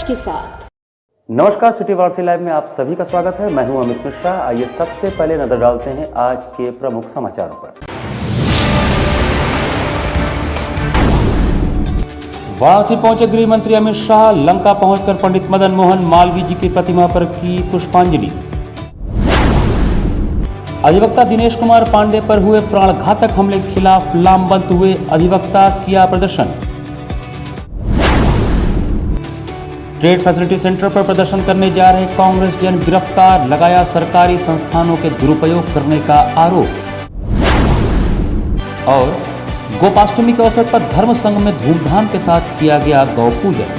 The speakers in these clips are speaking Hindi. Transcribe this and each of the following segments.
सच के साथ। नमस्कार, सिटी वार्ता लाइव में आप सभी का स्वागत है। मैं हूं अमित मिश्रा। आइए सबसे पहले नजर डालते हैं आज के प्रमुख समाचारों पर। वाराणसी पहुंचे गृह मंत्री अमित शाह, लंका पहुंचकर पंडित मदन मोहन मालवीय जी की प्रतिमा पर की पुष्पांजलि। अधिवक्ता दिनेश कुमार पांडे पर हुए प्राणघातक हमले के खिलाफ लामबंद हुए अधिवक्ता, किया प्रदर्शन। ट्रेड फैसिलिटी सेंटर पर प्रदर्शन करने जा रहे कांग्रेस जन गिरफ्तार, लगाया सरकारी संस्थानों के दुरुपयोग करने का आरोप। और गोपाष्टमी के अवसर पर धर्म संघ में धूमधाम के साथ किया गया गौ पूजन।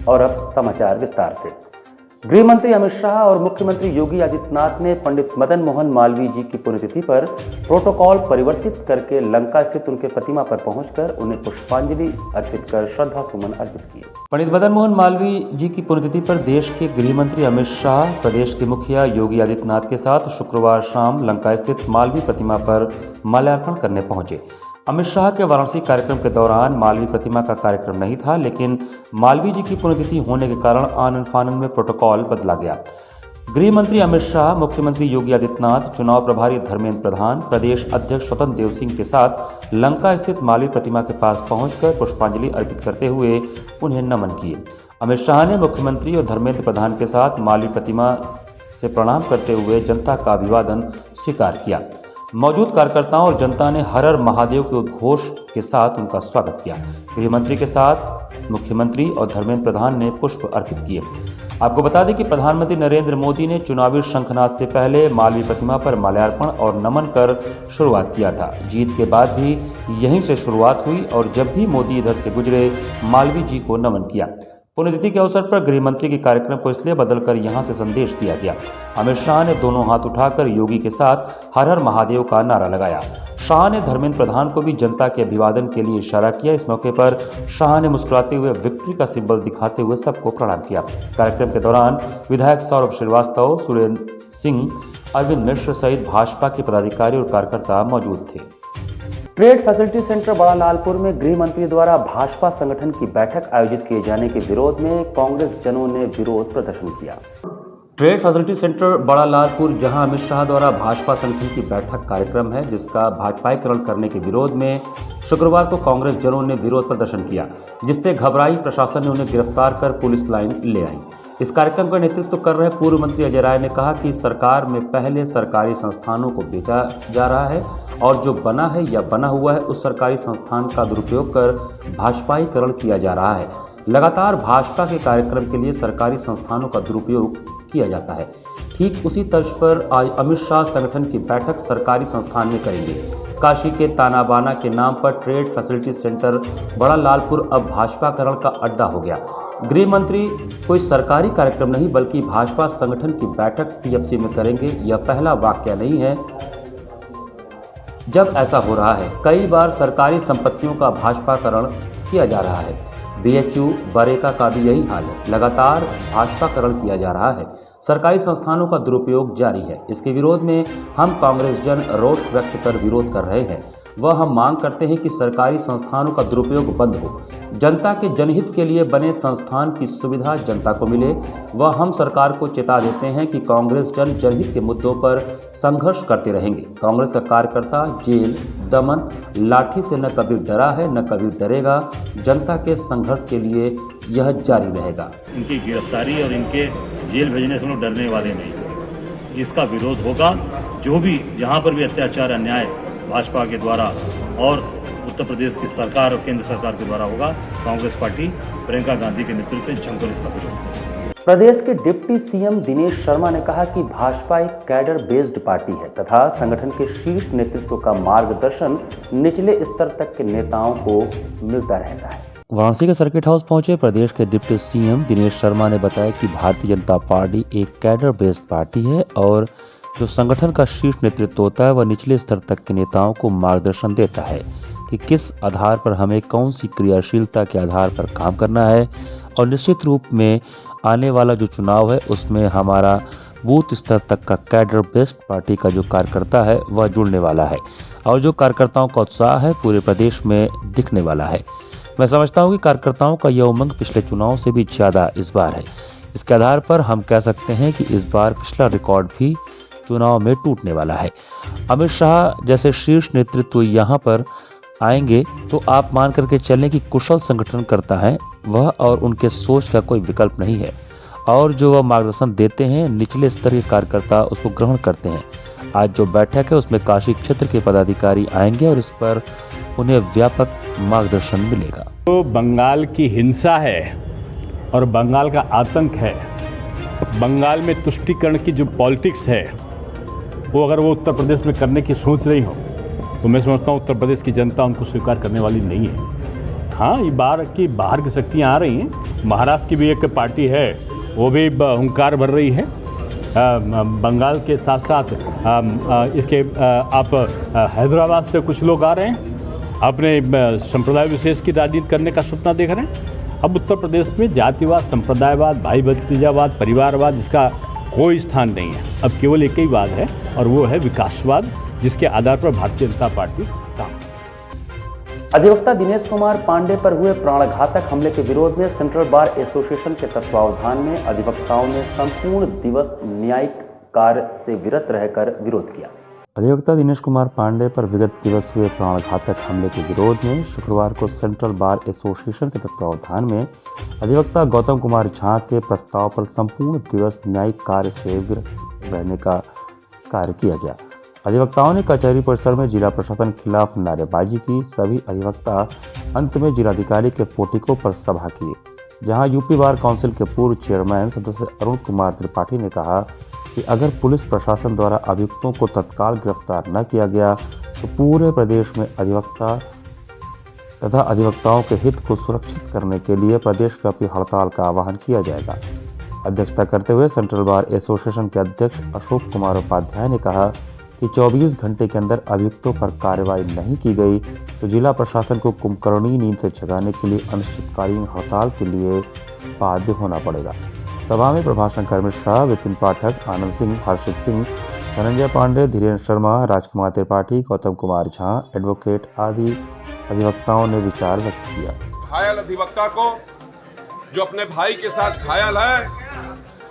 और अब समाचार विस्तार से। गृह मंत्री अमित शाह और मुख्यमंत्री योगी आदित्यनाथ ने पंडित मदन मोहन मालवीय जी की पुण्यतिथि पर प्रोटोकॉल परिवर्तित करके लंका स्थित उनके प्रतिमा पर पहुंचकर उन्हें पुष्पांजलि अर्पित कर श्रद्धा सुमन अर्पित किए। पंडित मदन मोहन मालवीय जी की पुण्यतिथि पर देश के गृह मंत्री अमित शाह प्रदेश के मुखिया योगी आदित्यनाथ के साथ शुक्रवार शाम लंका स्थित मालवीय प्रतिमा पर माल्यार्पण करने पहुंचे। अमित शाह के वाराणसी कार्यक्रम के दौरान मालवीय प्रतिमा का कार्यक्रम नहीं था, लेकिन मालवीय जी की पुण्यतिथि होने के कारण आनन फानन में प्रोटोकॉल बदला गया। गृह मंत्री अमित शाह, मुख्यमंत्री योगी आदित्यनाथ, चुनाव प्रभारी धर्मेंद्र प्रधान, प्रदेश अध्यक्ष स्वतंत्र देव सिंह के साथ लंका स्थित मालवीय प्रतिमा के पास पहुंचकर पुष्पांजलि अर्पित करते हुए उन्हें नमन किए। अमित शाह ने मुख्यमंत्री और धर्मेंद्र प्रधान के साथ मालवीय प्रतिमा से प्रणाम करते हुए जनता का अभिवादन स्वीकार किया। मौजूद कार्यकर्ताओं और जनता ने हर हर महादेव के उद्घोष के साथ उनका स्वागत किया। गृह मंत्री के साथ मुख्यमंत्री और धर्मेंद्र प्रधान ने पुष्प अर्पित किए। आपको बता दें कि प्रधानमंत्री नरेंद्र मोदी ने चुनावी शंखनाद से पहले मालवीय प्रतिमा पर माल्यार्पण और नमन कर शुरुआत किया था। जीत के बाद भी यहीं से शुरुआत हुई और जब भी मोदी इधर से गुजरे मालवीय जी को नमन किया। पुण्यतिथि के अवसर पर गृह मंत्री के कार्यक्रम को इसलिए बदलकर यहां से संदेश दिया गया। अमित शाह ने दोनों हाथ उठाकर योगी के साथ हर हर महादेव का नारा लगाया। शाह ने धर्मेंद्र प्रधान को भी जनता के अभिवादन के लिए इशारा किया। इस मौके पर शाह ने मुस्कुराते हुए विक्ट्री का सिंबल दिखाते हुए सबको प्रणाम किया। कार्यक्रम के दौरान विधायक सौरभ श्रीवास्तव, सुरेंद्र सिंह, अरविंद मिश्र सहित भाजपा के पदाधिकारी और कार्यकर्ता मौजूद थे। ट्रेड फैसिलिटी सेंटर बड़ा लालपुर में गृह मंत्री द्वारा भाजपा संगठन की बैठक आयोजित किए जाने के विरोध में कांग्रेस जनों ने विरोध प्रदर्शन किया। ट्रेड फैसिलिटी सेंटर बड़ा लालपुर, जहां अमित शाह द्वारा भाजपा संगठन की बैठक कार्यक्रम है, जिसका भाजपाईकरण करने के विरोध में शुक्रवार को कांग्रेस जनों ने विरोध प्रदर्शन किया, जिससे घबराई प्रशासन ने उन्हें गिरफ्तार कर पुलिस लाइन ले आई। इस कार्यक्रम का नेतृत्व कर रहे पूर्व मंत्री अजय राय ने कहा कि सरकार में पहले सरकारी संस्थानों को बेचा जा रहा है और जो बना है या बना हुआ है उस सरकारी संस्थान का दुरुपयोग कर भाजपाईकरण किया जा रहा है। लगातार भाजपा के कार्यक्रम के लिए सरकारी संस्थानों का दुरुपयोग किया जाता है। ठीक उसी तर्ज पर आज अमित शाह संगठन की बैठक सरकारी संस्थान में करेंगे। काशी के तानाबाना के नाम पर ट्रेड फैसिलिटी सेंटर बड़ा लालपुर अब भाजपाकरण का अड्डा हो गया। गृह मंत्री कोई सरकारी कार्यक्रम नहीं बल्कि भाजपा संगठन की बैठक टीएफसी में करेंगे। यह पहला वाकया नहीं है जब ऐसा हो रहा है। कई बार सरकारी संपत्तियों का भाजपाकरण किया जा रहा है। बीएचयू, बरेका का भी यही हाल है। लगातार भाजपाकरण किया जा रहा है। सरकारी संस्थानों का दुरुपयोग जारी है। इसके विरोध में हम कांग्रेस जन रोष व्यक्त कर विरोध कर रहे हैं। हम मांग करते हैं कि सरकारी संस्थानों का दुरुपयोग बंद हो। जनता के जनहित के लिए बने संस्थान की सुविधा जनता को मिले। हम सरकार को चेता देते हैं कि कांग्रेस जनहित के मुद्दों पर संघर्ष करते रहेंगे। कांग्रेस का कार्यकर्ता जेल, दमन, लाठी से न कभी डरा है न कभी डरेगा। जनता के संघर्ष के लिए यह जारी रहेगा। इनकी गिरफ्तारी और इनके जेल भेजने से लोग डरने वाले नहीं। इसका विरोध होगा। जो भी जहाँ पर भी अत्याचार, अन्याय भाजपा के द्वारा और उत्तर प्रदेश की सरकार और केंद्र सरकार के द्वारा होगा, कांग्रेस पार्टी प्रियंका गांधी के नेतृत्व में जमकर इसका विरोध करेगी। प्रदेश के डिप्टी सीएम दिनेश शर्मा ने कहा कि भाजपा एक कैडर बेस्ड पार्टी है तथा संगठन के शीर्ष नेतृत्व का मार्गदर्शन निचले स्तर तक के नेताओं को मिलता रहता है। वाराणसी के सर्किट हाउस पहुंचे प्रदेश के डिप्टी सीएम दिनेश शर्मा ने बताया कि भारतीय जनता पार्टी एक कैडर बेस्ड पार्टी है और जो संगठन का शीर्ष नेतृत्व होता है वह निचले स्तर तक के नेताओं को मार्गदर्शन देता है कि किस आधार पर हमें कौन सी क्रियाशीलता के आधार पर काम करना है और निश्चित रूप में आने वाला जो चुनाव है उसमें हमारा बूथ स्तर तक का कैडर बेस्ड पार्टी का जो कार्यकर्ता है वह जुड़ने वाला है और जो कार्यकर्ताओं का उत्साह है पूरे प्रदेश में दिखने वाला है। मैं समझता हूं कि कार्यकर्ताओं का यह उमंग पिछले चुनाव से भी ज़्यादा इस बार है। इसके आधार पर हम कह सकते हैं कि इस बार पिछला रिकॉर्ड भी चुनाव में टूटने वाला है। अमित शाह जैसे शीर्ष नेतृत्व यहाँ पर आएंगे तो आप मान करके चलें कि कुशल संगठन करता है वह, और उनके सोच का कोई विकल्प नहीं है, और जो वह मार्गदर्शन देते हैं निचले स्तर के कार्यकर्ता उसको ग्रहण करते हैं। आज जो बैठक है उसमें काशी क्षेत्र के पदाधिकारी आएंगे और इस पर उन्हें व्यापक मार्गदर्शन मिलेगा। तो बंगाल की हिंसा है और बंगाल का आतंक है, बंगाल में तुष्टीकरण की जो पॉलिटिक्स है वो अगर वो उत्तर प्रदेश में करने की सोच रही हो तो मैं समझता हूँ उत्तर प्रदेश की जनता उनको स्वीकार करने वाली नहीं है। हाँ, ये बाहर की शक्तियाँ आ रही हैं। महाराष्ट्र की भी एक पार्टी है, वो भी हुंकार भर रही है। बंगाल के साथ साथ इसके आप हैदराबाद से कुछ लोग आ रहे हैं, अपने संप्रदाय विशेष की राजनीति करने का सपना देख रहे हैं। अब उत्तर प्रदेश में जातिवाद, संप्रदायवाद, भाई भतीजावाद, परिवारवाद, इसका कोई स्थान नहीं है। अब केवल एक ही बात है और वो है विकासवाद, जिसके आधार पर भारतीय जनता पार्टी काम। अधिवक्ता दिनेश कुमार पांडे पर हुए प्राणघातक हमले के विरोध में सेंट्रल बार एसोसिएशन के तत्वावधान में अधिवक्ताओं ने संपूर्ण दिवस न्यायिक कार्य से विरत रहकर विरोध किया। अधिवक्ता दिनेश कुमार पांडे पर विगत दिवस हुए प्राणघातक हमले के विरोध में शुक्रवार को सेंट्रल बार एसोसिएशन के तत्वावधान में अधिवक्ता गौतम कुमार झा के प्रस्ताव पर संपूर्ण दिवस न्यायिक कार्य से विरत रहने का कार्य किया गया। अधिवक्ताओं ने कचहरी परिसर में जिला प्रशासन के खिलाफ नारेबाजी की। सभी अधिवक्ता अंत में जिलाधिकारी के पोर्टिको पर सभा की, जहां यूपी बार काउंसिल के पूर्व चेयरमैन सदस्य अरुण कुमार त्रिपाठी ने कहा कि अगर पुलिस प्रशासन द्वारा अभियुक्तों को तत्काल गिरफ्तार न किया गया तो पूरे प्रदेश में अधिवक्ता तथा अधिवक्ताओं के हित को सुरक्षित करने के लिए प्रदेशव्यापी हड़ताल का आह्वान किया जाएगा। अध्यक्षता करते हुए सेंट्रल बार एसोसिएशन के अध्यक्ष अशोक कुमार उपाध्याय ने कहा कि 24 घंटे के अंदर अभियुक्तों पर कार्रवाई नहीं की गई तो जिला प्रशासन को कुंभकर्णी नींद से जगाने के लिए अनिश्चितकालीन हड़ताल के लिए बाध्य होना पड़ेगा। सभा में प्रभाषण मिश्रा, विपिन पाठक, आनंद सिंह, हर्षित सिंह, धनंजय पांडे, धीरेन्द्र शर्मा, राजकुमार त्रिपाठी, गौतम कुमार झा, एडवोकेट आदि अधिवक्ताओं ने विचार व्यक्त किया। घायल अधिवक्ता को जो अपने भाई के साथ घायल है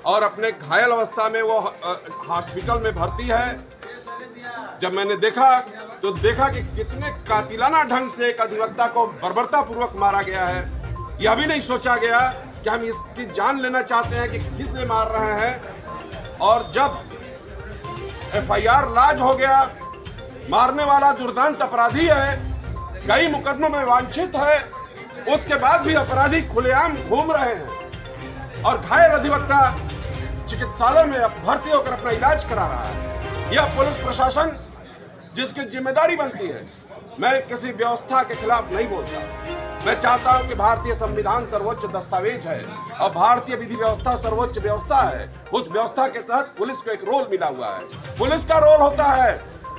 और अपने घायल अवस्था में वो हॉस्पिटल में भर्ती है, जब मैंने देखा कि कितने कातिलाना ढंग से एक अधिवक्ता को बर्बरता पूर्वक मारा गया है। यह भी नहीं सोचा गया कि हम इसकी जान लेना चाहते हैं कि किस लिए मार रहे हैं। और जब एफआईआर लाज हो गया, मारने वाला दुर्दांत अपराधी है, कई मुकदमों में वांछित है, उसके बाद भी अपराधी खुलेआम घूम रहे हैं और घायल अधिवक्ता चिकित्सालय में भर्ती होकर अपना इलाज करा रहा है। यह पुलिस प्रशासन जिसकी जिम्मेदारी बनती है। मैं किसी व्यवस्था के खिलाफ नहीं बोलता। मैं चाहता हूं कि भारतीय संविधान सर्वोच्च दस्तावेज है और भारतीय विधि व्यवस्था सर्वोच्च व्यवस्था है। उस व्यवस्था के तहत पुलिस को एक रोल मिला हुआ है। पुलिस का रोल होता है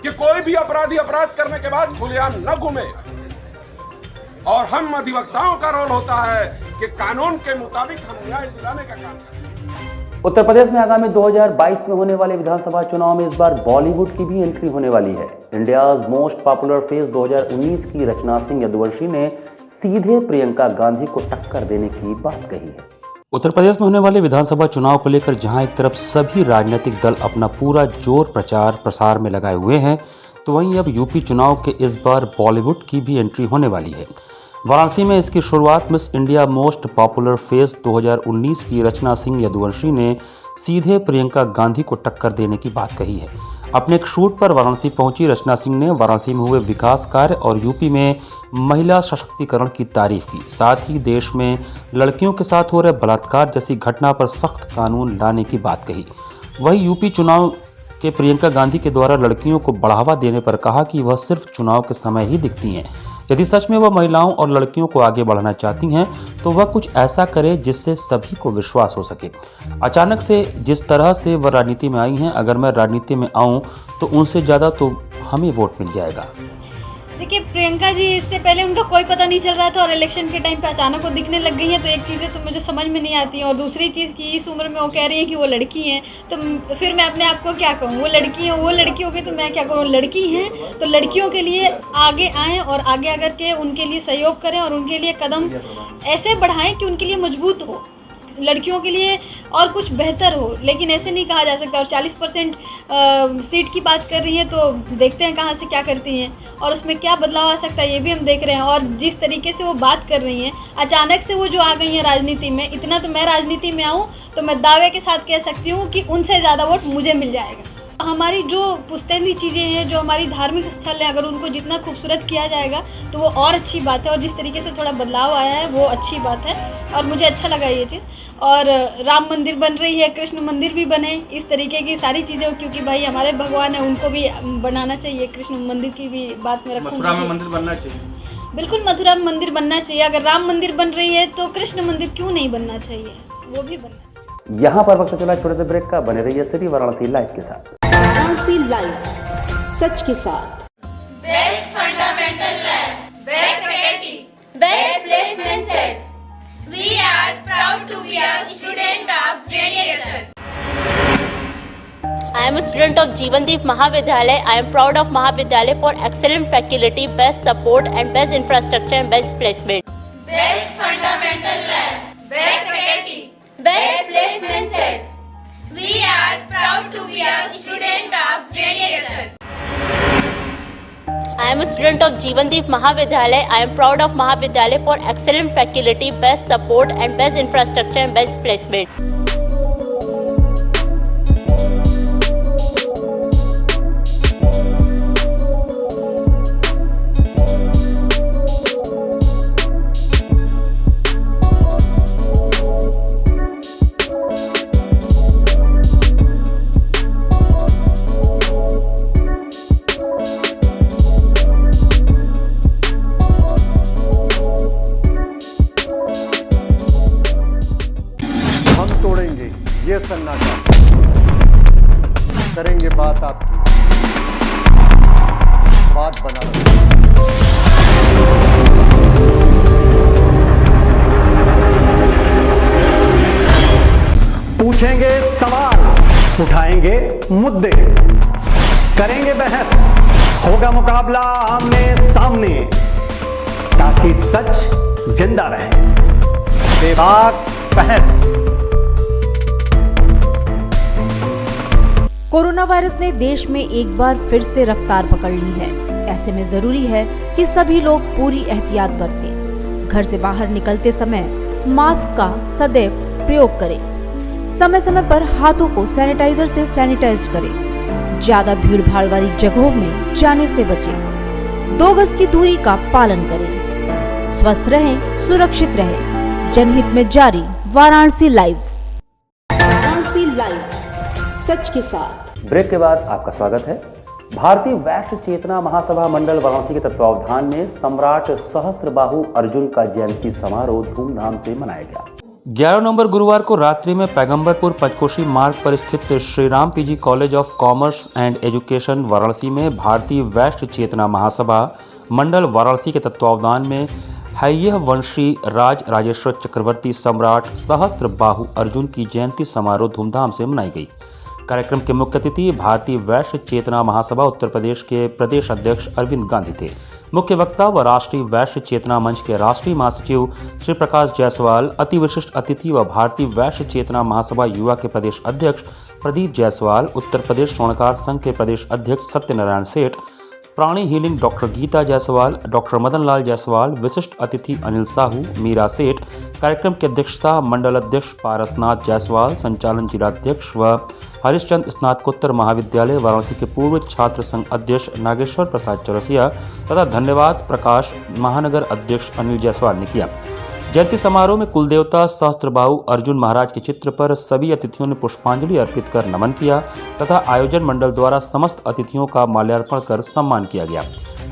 कि कोई भी अपराधी अपराध करने के बाद खुलेआम न घूमे, और हम अधिवक्ताओं का रोल होता है कि कानून के मुताबिक हम न्याय दिलाने का काम करें। उत्तर प्रदेश में आगामी 2022 में होने वाले विधानसभा चुनाव में इस बार बॉलीवुड की भी एंट्री होने वाली है। इंडियाज मोस्ट पॉपुलर फेस 2019 की रचना सिंह यदुवंशी ने सीधे प्रियंका गांधी को टक्कर देने की बात कही है। उत्तर प्रदेश में होने वाले विधानसभा चुनाव को लेकर जहां एक तरफ सभी राजनीतिक दल अपना पूरा जोर प्रचार प्रसार में लगाए हुए हैं, तो वहीं अब यूपी चुनाव के इस बार बॉलीवुड की भी एंट्री होने वाली है। वाराणसी में इसकी शुरुआत miss India most popular face 2019 की रचना सिंह यदुवंशी ने सीधे प्रियंका गांधी को टक्कर देने की बात कही है। अपने एक शूट पर वाराणसी पहुंची रचना सिंह ने वाराणसी में हुए विकास कार्य और यूपी में महिला सशक्तिकरण की तारीफ की। साथ ही देश में लड़कियों के साथ हो रहे बलात्कार जैसी घटना पर सख्त कानून लाने की बात कही। वहीं यूपी चुनाव के प्रियंका गांधी के द्वारा लड़कियों को बढ़ावा देने पर कहा कि वह सिर्फ चुनाव के समय ही दिखती हैं। यदि सच में वह महिलाओं और लड़कियों को आगे बढ़ाना चाहती हैं तो वह कुछ ऐसा करे जिससे सभी को विश्वास हो सके। अचानक से जिस तरह से वह राजनीति में आई हैं, अगर मैं राजनीति में आऊं तो उनसे ज़्यादा तो हमें वोट मिल जाएगा। देखिए प्रियंका जी, इससे पहले उनका कोई पता नहीं चल रहा था और इलेक्शन के टाइम पे अचानक वो दिखने लग गई हैं, तो एक चीज़ें तो मुझे समझ में नहीं आती हैं। और दूसरी चीज़ कि इस उम्र में वो कह रही हैं कि वो लड़की हैं, तो फिर मैं अपने आप को क्या कहूँ? वो लड़की हैं, वो लड़की होगी तो मैं क्या कहूँ? लड़की हैं तो लड़कियों के लिए आगे आएँ और आगे आकर के उनके लिए सहयोग करें और उनके लिए कदम ऐसे बढ़ाएँ कि उनके लिए मजबूत हो, लड़कियों के लिए और कुछ बेहतर हो। लेकिन ऐसे नहीं कहा जा सकता। और 40% सीट की बात कर रही हैं, तो देखते हैं कहाँ से क्या करती हैं और उसमें क्या बदलाव आ सकता है, ये भी हम देख रहे हैं। और जिस तरीके से वो बात कर रही हैं, अचानक से वो जो आ गई हैं राजनीति में, इतना तो मैं राजनीति में आऊँ तो मैं दावे के साथ कह सकती हूँ कि उनसे ज़्यादा वोट मुझे मिल जाएगा। हमारी जो पुश्तैनी चीज़ें हैं, जो हमारी धार्मिक स्थल है, अगर उनको जितना खूबसूरत किया जाएगा तो वो और अच्छी बात है। और जिस तरीके से थोड़ा बदलाव आया है वो अच्छी बात है और मुझे अच्छा लगा ये चीज़। और राम मंदिर बन रही है, कृष्ण मंदिर भी बने, इस तरीके की सारी चीज़ें, क्योंकि भाई हमारे भगवान है, उनको भी बनाना चाहिए। कृष्ण मंदिर की भी बात में रखूँगी। मथुरा में मंदिर बनना चाहिए। बिल्कुल, मथुरा में मंदिर बनना चाहिए। अगर राम मंदिर बन रही है तो कृष्ण मंदिर क्यों नहीं बनना चाहिए, वो भी बनना चाहिए। यहाँ पर वक्त चला छोटे से ब्रेक का, बने रहिए सिटी वाराणसी लाइव के साथ। वाराणसी लाइव, सच के साथ। Best fundamental lab, best faculty, best placement set. We are proud to be a student of JDSL. I am a student of Jeevandeep Mahavidyalaya. I am proud of Mahavidyalaya for excellent faculty, best support and best infrastructure and best placement. Best fundamental lab, best faculty, best placement set. We are proud to be a student of JDSL. I am a student of Jeevandeep Mahavidyalaya. I am proud of Mahavidyalaya for excellent faculty, best support and best infrastructure and best placement. ये सन्नाटा, करेंगे बात आपकी, बात बना पूछेंगे सवाल, उठाएंगे मुद्दे, करेंगे बहस, होगा मुकाबला आमने सामने, ताकि सच जिंदा रहे। बेबाक बहस। कोरोना वायरस ने देश में एक बार फिर से रफ्तार पकड़ ली है। ऐसे में जरूरी है कि सभी लोग पूरी एहतियात बरतें। घर से बाहर निकलते समय मास्क का सदैव प्रयोग करें। समय समय पर हाथों को सैनिटाइजर से सैनिटाइज करें। ज्यादा भीड़ भाड़ वाली जगहों में जाने से बचें। 2 गज की दूरी का पालन करें। स्वस्थ रहें, सुरक्षित रहें। जनहित में जारी वाराणसी लाइव। वाराणसी लाइव, सच के साथ। ब्रेक के बाद आपका स्वागत है। भारतीय वैश्य चेतना महासभा मंडल वाराणसी के तत्वावधान में सम्राट सहस्त्रबाहु अर्जुन का जयंती समारोह धूमधाम से मनाया गया। 11 नवंबर गुरुवार को रात्रि में पैगंबरपुर पंचकोशी मार्ग पर स्थित Shri Ram PG college of commerce and education Varanasi में भारतीय वैश्य चेतना महासभा मंडल वाराणसी के तत्वावधान में हैय्य वंशी राज राजेश्वर चक्रवर्ती सम्राट सहस्त्रबाहु अर्जुन की जयंती समारोह धूमधाम से मनाई गई। कार्यक्रम के मुख्य अतिथि भारतीय वैश्य चेतना महासभा उत्तर प्रदेश के प्रदेश अध्यक्ष अरविंद गांधी थे। मुख्य वक्ता व राष्ट्रीय वैश्य चेतना मंच के राष्ट्रीय महासचिव श्री प्रकाश जायसवाल, अति विशिष्ट अतिथि व भारतीय वैश्य चेतना महासभा युवा के प्रदेश अध्यक्ष प्रदीप जायसवाल, उत्तर प्रदेश स्वर्णकार संघ के प्रदेश अध्यक्ष सत्यनारायण सेठ, प्राणी healing doctor Geeta Jaiswal, doctor Madan Lal Jaiswal, विशिष्ट अतिथि अनिल साहू, मीरा सेठ। कार्यक्रम की अध्यक्षता मंडल अध्यक्ष पारसनाथ जायसवाल, संचालन जिलाध्यक्ष व हरिश्चंद्र स्नातकोत्तर महाविद्यालय वाराणसी के पूर्व छात्र संघ अध्यक्ष नागेश्वर प्रसाद चौरसिया तथा धन्यवाद प्रकाश महानगर अध्यक्ष अनिल जायसवाल ने किया। जयंती समारोह में कुलदेवता सहस्त्रबाहु अर्जुन महाराज के चित्र पर सभी अतिथियों ने पुष्पांजलि अर्पित कर नमन किया तथा आयोजन मंडल द्वारा समस्त अतिथियों का माल्यार्पण कर सम्मान किया गया।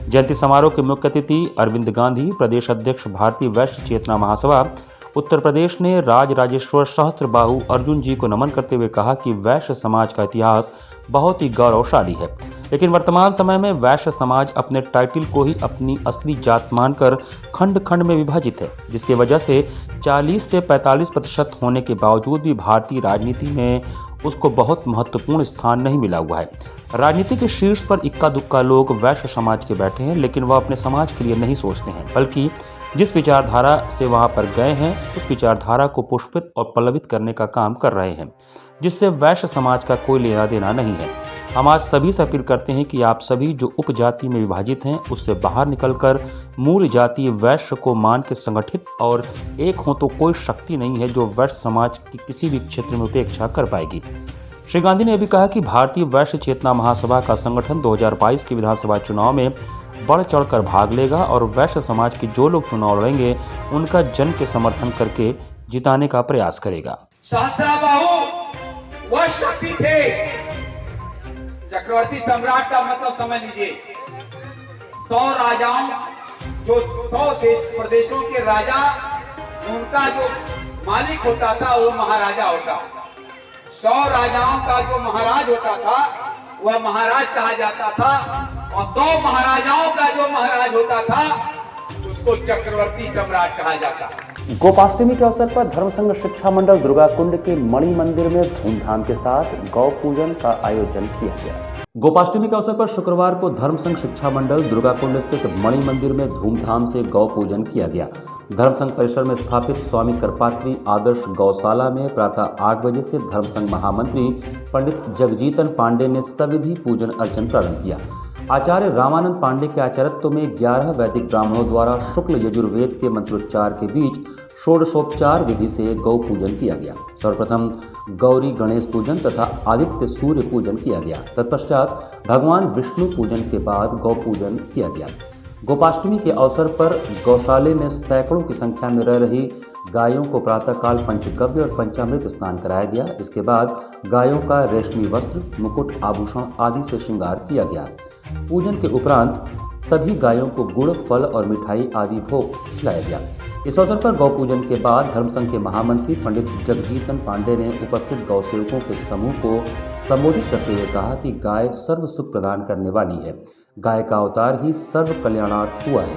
जयंती समारोह के मुख्य अतिथि अरविंद गांधी, प्रदेश अध्यक्ष भारतीय वैश्य चेतना महासभा उत्तर प्रदेश ने राज राजेश्वर सहस्त्रबाहु अर्जुन जी को नमन करते हुए कहा कि वैश्य समाज का इतिहास बहुत ही गौरवशाली है। लेकिन वर्तमान समय में वैश्य समाज अपने टाइटल को ही अपनी असली जात मानकर खंड खंड में विभाजित है, जिसकी वजह से 40 से 45% होने के बावजूद भी भारतीय राजनीति में उसको बहुत महत्वपूर्ण स्थान नहीं मिला हुआ है। राजनीति के शीर्ष पर इक्का दुक्का लोग वैश्य समाज के बैठे हैं, लेकिन वह अपने समाज के लिए नहीं सोचते हैं, बल्कि जिस विचारधारा से वहां पर गए हैं उस विचारधारा को पुष्पित और पल्लवित करने का काम कर रहे हैं, जिससे वैश्य समाज का कोई लेना देना नहीं है। हम आज सभी से अपील करते हैं कि आप सभी जो उपजाति में विभाजित हैं उससे बाहर निकलकर मूल जाति वैश्य को मान के संगठित और एक हो तो कोई शक्ति नहीं है जो वैश्य समाज की किसी भी क्षेत्र में उपेक्षा कर पाएगी। श्री गांधी ने भी कहा कि भारतीय वैश्य चेतना महासभा का संगठन 2022 के विधानसभा चुनाव में बढ़ चढ़कर भाग लेगा और वैश्य समाज के जो लोग चुनाव लड़ेंगे उनका जन के समर्थन करके जिताने का प्रयास करेगा। सहस्त्राबाहु वह शक्ति थे, चक्रवर्ती सम्राट का मतलब समझ लीजिए, 100 राजाओं जो 100 देश प्रदेशों के राजा, उनका जो मालिक होता था वो महाराजा होता। 100 राजाओं का जो महाराज होता था वह महाराज कहा जाता था, और 100 महाराजाओं का जो महाराज होता था उसको चक्रवर्ती सम्राट कहा जाता। गोपाष्टमी के अवसर पर धर्मसंघ शिक्षा मंडल दुर्गाकुंड के मणि मंदिर में धूमधाम के साथ गौ पूजन का आयोजन किया गया। गोपाष्टमी के अवसर पर शुक्रवार को धर्मसंघ शिक्षा मंडल दुर्गाकुंड स्थित मणि मंदिर में धूमधाम से गौ पूजन किया गया। धर्मसंघ परिसर में स्थापित स्वामी करपात्री आदर्श गौशाला में प्रातः 8 बजे से धर्मसंघ महामंत्री पंडित जगजीतन पांडे ने सविधि पूजन अर्चन प्रारंभ किया। आचार्य रामानंद पांडे के आचार्यत्व में 11 वैदिक ब्राह्मणों द्वारा शुक्ल यजुर्वेद के मंत्रोच्चार के बीच षोडशोपचार विधि से गौ पूजन किया गया। सर्वप्रथम गौरी गणेश पूजन तथा आदित्य सूर्य पूजन किया गया। तत्पश्चात भगवान विष्णु पूजन के बाद गौ पूजन किया गया। गोपाष्टमी के अवसर पर गौशाले में सैकड़ों की संख्या में रह रही गायों को प्रातःकाल पंचगव्य और पंचामृत स्नान कराया गया। इसके बाद गायों का रेशमी वस्त्र, मुकुट, आभूषण आदि से श्रृंगार किया गया। पूजन के उपरांत सभी गायों को गुड़, फल और मिठाई आदि भोग खिलाया गया। इस अवसर पर गौ पूजन के बाद धर्मसंघ के महामंत्री पंडित जगजीतन पांडे ने उपस्थित गौ सेवकों के समूह को संबोधित करते हुए कहा कि गाय सर्व सुख प्रदान करने वाली है। गाय का अवतार ही सर्व कल्याणार्थ हुआ है।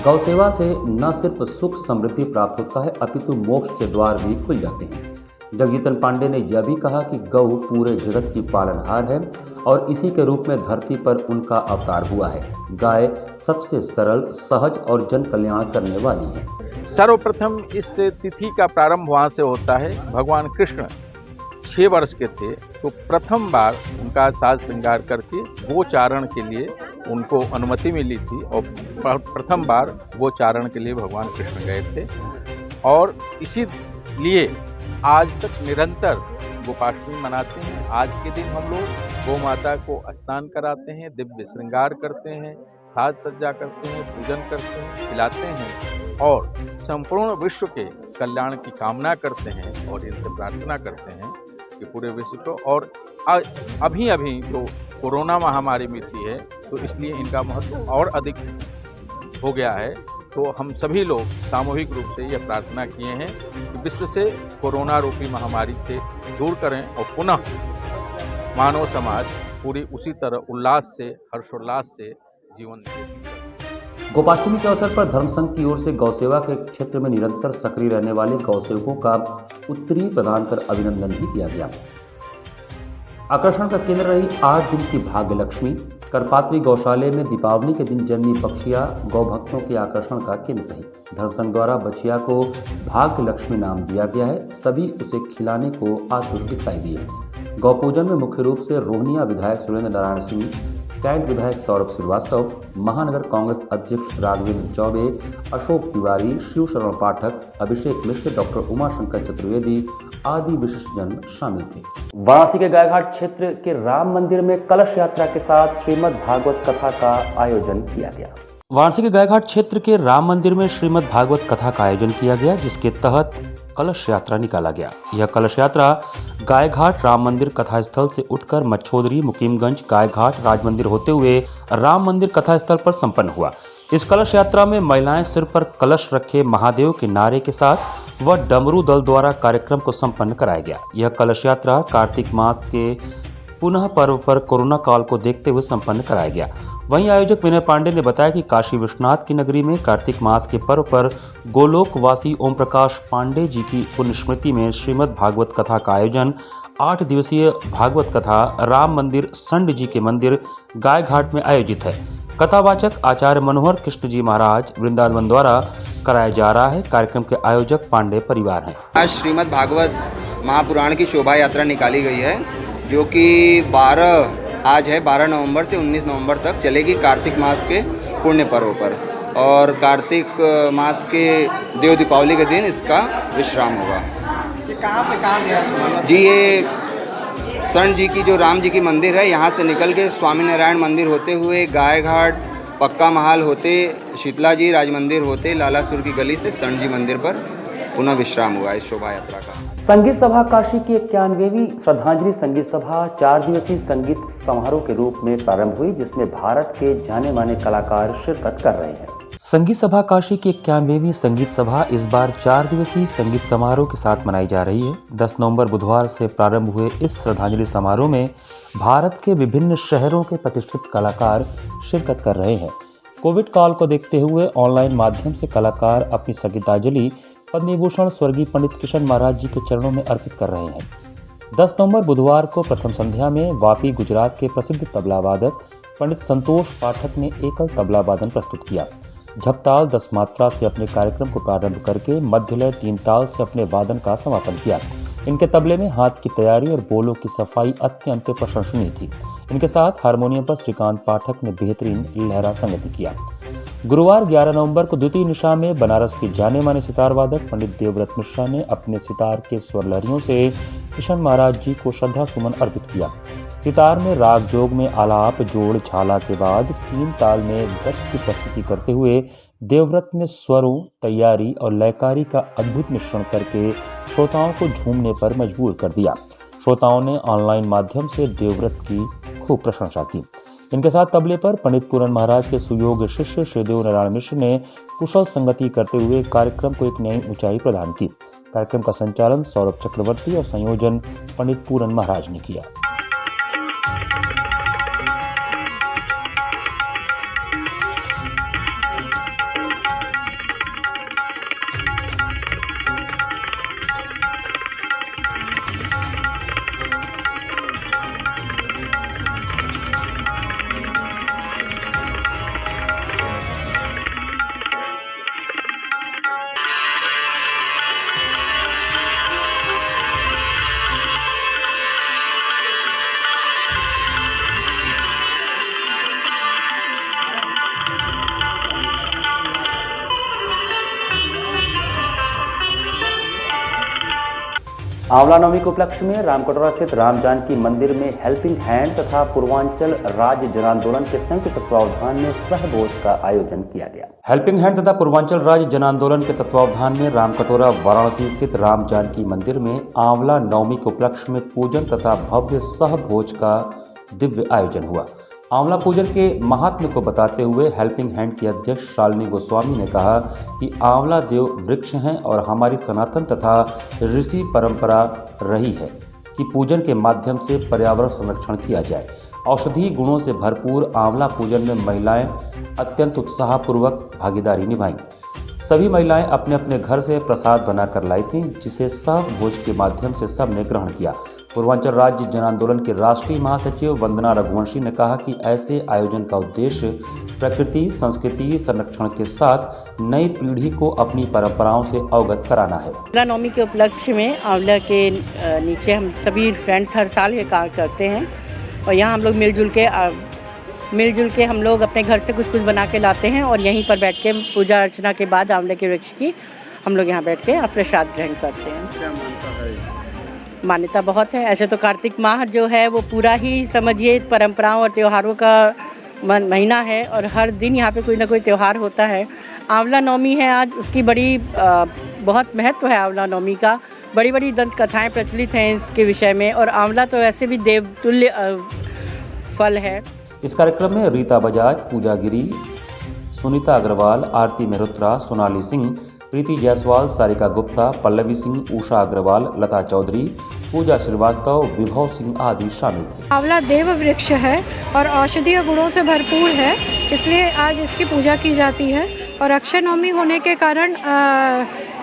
गौ सेवा से न सिर्फ सुख समृद्धि प्राप्त होता है अपितु मोक्ष के द्वार भी खुल जाते हैं। जगजीतन पांडे ने यह भी कहा कि गौ पूरे जगत की पालनहार है और इसी के रूप में धरती पर उनका अवतार हुआ है। गाय सबसे सरल, सहज और जन कल्याण करने वाली है। सर्वप्रथम इस तिथि का प्रारंभ वहाँ से होता है। भगवान कृष्ण 6 वर्ष के थे तो प्रथम बार उनका साज श्रृंगार करके गोचारण के लिए उनको अनुमति मिली थी और प्रथम बार गोचारण के लिए भगवान कृष्ण गए थे। और इसीलिए आज तक निरंतर गोपाष्टमी मनाते हैं। आज के दिन हम लोग गौ माता को स्नान कराते हैं, दिव्य श्रृंगार करते हैं, साज सज्जा करते हैं, पूजन करते हैं, खिलाते हैं और संपूर्ण विश्व के कल्याण की कामना करते हैं और इनसे प्रार्थना करते हैं कि पूरे विश्व को। और अभी तो कोरोना महामारी में थी है तो इसलिए इनका महत्व और अधिक हो गया है। तो हम सभी लोग सामूहिक रूप से यह प्रार्थना किए हैं कि विश्व से कोरोना रूपी महामारी से दूर करें और पुनः मानव समाज पूरी उसी तरह उल्लास से, हर्षोल्लास से जीवन जिए। गोपाष्टमी के अवसर पर धर्मसंघ की ओर से गौसेवा के क्षेत्र में निरंतर सक्रिय रहने वाले गौसेवकों का उत्तरी प्रदान कर अभिनंदन भी किया गया। आकर्षण का केंद्र रही 8 दिन की भाग्य लक्ष्मी करपात्री गौशाले में दीपावली के दिन जन्मी बछिया गौ भक्तों के आकर्षण का केंद्र रही। धर्मसंघ द्वारा बछिया को भाग्य लक्ष्मी नाम दिया गया है। सभी उसे खिलाने को आतुर दिखाई दिए। गौ पूजन में मुख्य रूप से रोहनिया विधायक सुरेंद्र नारायण सिंह, कैंट विधायक सौरभ श्रीवास्तव, महानगर कांग्रेस अध्यक्ष राघवेंद्र चौबे, अशोक तिवारी, शिव शरण पाठक, अभिषेक मिश्र, डॉक्टर उमाशंकर चतुर्वेदी आदि विशिष्ट जन शामिल थे। वाराणसी के गायघाट क्षेत्र के राम मंदिर में कलश यात्रा के साथ श्रीमद् भागवत कथा का आयोजन किया गया। वाराणसी के गायघाट क्षेत्र के राम मंदिर में श्रीमद् भागवत कथा का आयोजन किया गया, जिसके तहत कलश यात्रा निकाला गया। यह कलश यात्रा गायघाट राम मंदिर कथा स्थल से उठकर मच्छोदरी, मुकीमगंज, गायघाट, राज मंदिर होते हुए राम मंदिर कथा स्थल पर संपन्न हुआ। इस कलश यात्रा में महिलाएं सिर पर कलश रखे महादेव के नारे के साथ व डमरू दल द्वारा कार्यक्रम को संपन्न कराया गया। यह कलश यात्रा कार्तिक मास के पुनः पर्व पर कोरोना काल को देखते हुए संपन्न कराया गया। वहीं आयोजक विनय पांडे ने बताया कि काशी विश्वनाथ की नगरी में कार्तिक मास के पर्व पर गोलोकवासी ओम प्रकाश पांडे जी की पुण्य स्मृति में श्रीमद् भागवत कथा का आयोजन 8 दिवसीय भागवत कथा राम मंदिर संड जी के मंदिर गाय घाट में आयोजित है। कथावाचक आचार्य मनोहर कृष्ण जी महाराज वृंदावन द्वारा कराया जा रहा है। कार्यक्रम के आयोजक पांडे परिवार हैं। आज श्रीमद् भागवत महापुराण की शोभा यात्रा निकाली गई है, जो कि आज है 12 नवंबर से 19 नवंबर तक चलेगी कार्तिक मास के पुण्य पर्व पर। और कार्तिक मास के देव दीपावली के दिन इसका विश्राम होगा। ये कहाँ से कहाँ गया जी? ये संत जी की जो राम जी की मंदिर है, यहाँ से निकल के स्वामी नारायण मंदिर होते हुए गाय घाट, पक्का महल होते, शीतला जी राज मंदिर होते, लालासुर की गली से संत जी मंदिर पर पुनः विश्राम हुआ इस शोभा यात्रा का। संगीत सभा काशी की 91वीं श्रद्धांजलि संगीत सभा 4 दिवसीय संगीत समारोह के रूप में प्रारंभ हुई, जिसमें भारत के जाने माने कलाकार शिरकत कर रहे हैं। संगीत सभा काशी की 91वीं संगीत सभा इस बार 4 दिवसीय संगीत समारोह के साथ मनाई जा रही है। 10 नवंबर बुधवार से प्रारंभ हुए इस श्रद्धांजलि समारोह में भारत के विभिन्न शहरों के प्रतिष्ठित कलाकार शिरकत कर रहे हैं। कोविड काल को देखते हुए ऑनलाइन माध्यम से कलाकार अपनी संगीतांजलि पद्म विभूषण स्वर्गीय पंडित किशन महाराज जी के चरणों में अर्पित कर रहे हैं। 10 नवंबर बुधवार को प्रथम संध्या में वापी गुजरात के प्रसिद्ध तबला वादक पंडित संतोष पाठक ने एकल तबला वादन प्रस्तुत किया। झपताल 10 मात्रा से अपने कार्यक्रम को प्रारंभ करके मध्यलय 3 ताल से अपने वादन का समापन किया। इनके तबले में हाथ की तैयारी और बोलों की सफाई अत्यंत प्रशंसनीय थी। इनके साथ हारमोनियम पर श्रीकांत पाठक ने बेहतरीन लहरा संगति किया। गुरुवार 11 नवंबर को द्वितीय निशा में बनारस के जाने माने सितार वादक पंडित देवव्रत मिश्रा ने अपने सितार के स्वर लहरियों से किशन महाराज जी को श्रद्धा सुमन अर्पित किया। सितार में राग जोग में आलाप जोड़ छाला के बाद 3 ताल में गत की प्रस्तुति करते हुए देवव्रत ने स्वरों, तैयारी और लयकारी का अद्भुत मिश्रण करके श्रोताओं को झूमने पर मजबूर कर दिया। श्रोताओं ने ऑनलाइन माध्यम से देवव्रत की खूब प्रशंसा की। इनके साथ तबले पर पंडित पूरन महाराज के सुयोग शिष्य श्रीदेव नारायण मिश्र ने कुशल संगति करते हुए कार्यक्रम को एक नई ऊंचाई प्रदान की। कार्यक्रम का संचालन सौरभ चक्रवर्ती और संयोजन पंडित पूरन महाराज ने किया। आंवला नवमी के उपलक्ष्य में रामकटोरा स्थित राम जानकी मंदिर में हेल्पिंग हैंड तथा पूर्वांचल राज्य जन आंदोलन के संयुक्त तत्वावधान में सहभोज का आयोजन किया गया। हेल्पिंग हैंड तथा पूर्वांचल राज्य जन आंदोलन के तत्वावधान में रामकटोरा वाराणसी स्थित राम जानकी मंदिर में आंवला नवमी के उपलक्ष्य में पूजन तथा भव्य सहभोज का दिव्य आयोजन हुआ। आंवला पूजन के महात्म्य को बताते हुए हेल्पिंग हैंड की अध्यक्ष शालिनी गोस्वामी ने कहा कि आंवला देव वृक्ष हैं और हमारी सनातन तथा ऋषि परंपरा रही है कि पूजन के माध्यम से पर्यावरण संरक्षण किया जाए। औषधीय गुणों से भरपूर आंवला पूजन में महिलाएं अत्यंत उत्साहपूर्वक भागीदारी निभाईं। सभी महिलाएं अपने अपने घर से प्रसाद बनाकर लाई थीं, जिसे सहभोज के माध्यम से सबने ग्रहण किया। पूर्वांचल राज्य जन आंदोलन के राष्ट्रीय महासचिव वंदना रघुवंशी ने कहा कि ऐसे आयोजन का उद्देश्य प्रकृति संस्कृति संरक्षण के साथ नई पीढ़ी को अपनी परंपराओं से अवगत कराना है। आंवला नवमी के उपलक्ष्य में आंवला के नीचे हम सभी फ्रेंड्स हर साल ये कार्य करते हैं और यहाँ हम लोग मिलजुल के हम लोग अपने घर से कुछ बना के लाते हैं और यहीं पर बैठ के पूजा अर्चना के बाद आंवले के वृक्ष की हम लोग यहाँ बैठ के प्रसाद ग्रहण करते हैं। क्या मान्यता है? मान्यता बहुत है। ऐसे तो कार्तिक माह जो है वो पूरा ही समझिए परंपराओं और त्योहारों का महीना है और हर दिन यहाँ पे कोई ना कोई त्यौहार होता है। आंवला नवमी है आज, उसकी बड़ी बहुत महत्व है आंवला नवमी का। बड़ी बड़ी दंत कथाएँ प्रचलित हैं इसके विषय में और आंवला तो वैसे भी देवतुल्य फल है। इस कार्यक्रम में रीता बजाज, पूजा गिरी, सुनीता अग्रवाल, आरती मेहरोत्रा, सोनाली सिंह, प्रीति जायसवाल, सारिका गुप्ता, पल्लवी सिंह, उषा अग्रवाल, लता चौधरी, पूजा श्रीवास्तव, विभव सिंह आदि शामिल थे। आंवला देव वृक्ष है और औषधीय गुणों से भरपूर है, इसलिए आज इसकी पूजा की जाती है। और अक्षय नवमी होने के कारण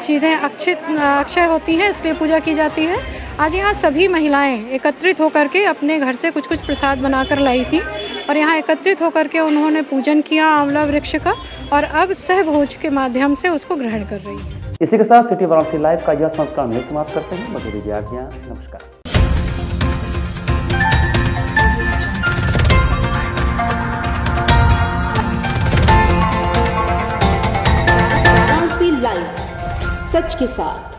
चीज़ें अक्षय होती हैं, इसलिए पूजा की जाती है। आज यहाँ सभी महिलाएं एकत्रित होकर के अपने घर से कुछ कुछ प्रसाद बनाकर लाई थी और यहाँ एकत्रित होकर के उन्होंने पूजन किया आंवला वृक्ष का, और अब सहभोज के माध्यम से उसको ग्रहण कर रही है। इसी के साथ सिटी वाराणसी लाइव का यह संस्करण में समाप्त करते हैं। मुझे दीजिए आज्ञा। नमस्कार। लाइव, सच के साथ।